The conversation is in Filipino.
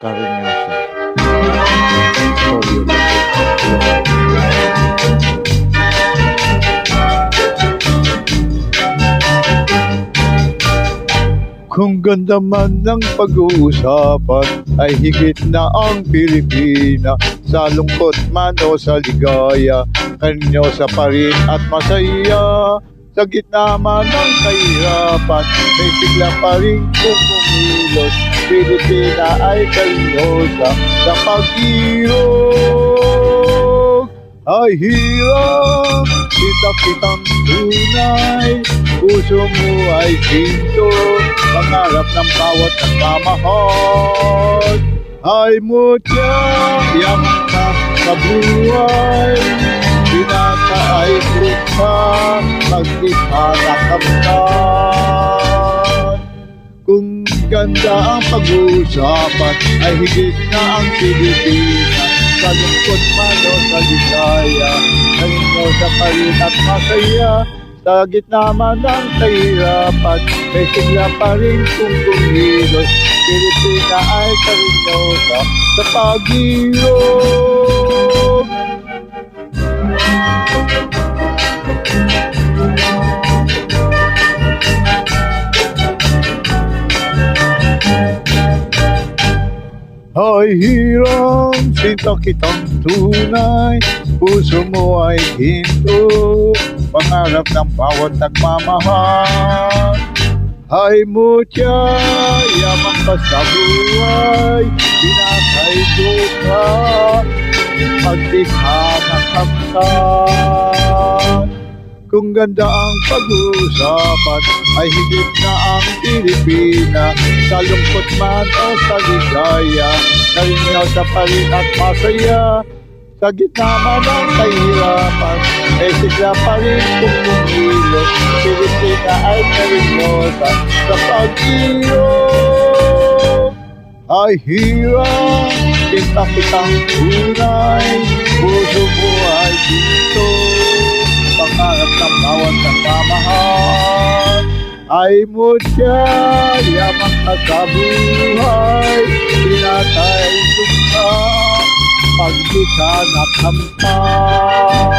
Cariñosa. Obvio. Kung ganda man ng pag-uusapan ay higit na ang Pilipina. Sa lungkot man o sa ligaya, karinyosa pa rin at masaya. Sa gitna man ng kahirapan, may sigla pa rin kung kumilos. Pilipina ay karinyosa sa pag-irog. Ay hirap, kita-kitang tunay, puso mo ay ginto, pangarap ng bawat nagmamahal. Ay mutya, yaman ka sa buhay, binata ay puta, magdikha na kamtan. Kung ganda ang pag-uusapan, ay higit na ang Pilipinas. Sa lungkot man o sa ligaya, karinyosa pa rin at masaya. Sa gitna man ng kahirapan, may sigla pa rin kung kumilos. Pilipina ay karinyosa sa pag-irog. Ay hirang, sinta kitang tunay, puso mo ay ginto, pangarap ng bawat nagmamahal. Ay mutya, yaman ka sa buhay, binatay duka, pagdikha ng kamtan. Kung ganda ang pag-uusapan, ay higit na ang Pilipina. Sa lungkot man o sa ligaya, karinyosa pa rin at masaya. Sa gitna man ng kahirapan, ay sigla pa rin kung kumilos. Pilipina ay karinyosa sa pag-irog. Ay hirap, kita-kitang tunay, puso mo ay dito, pangarap ng bawat nagmamahal. Ay mutya, yaman ka sa buhay, pinatay duka, pagdika na kamtan.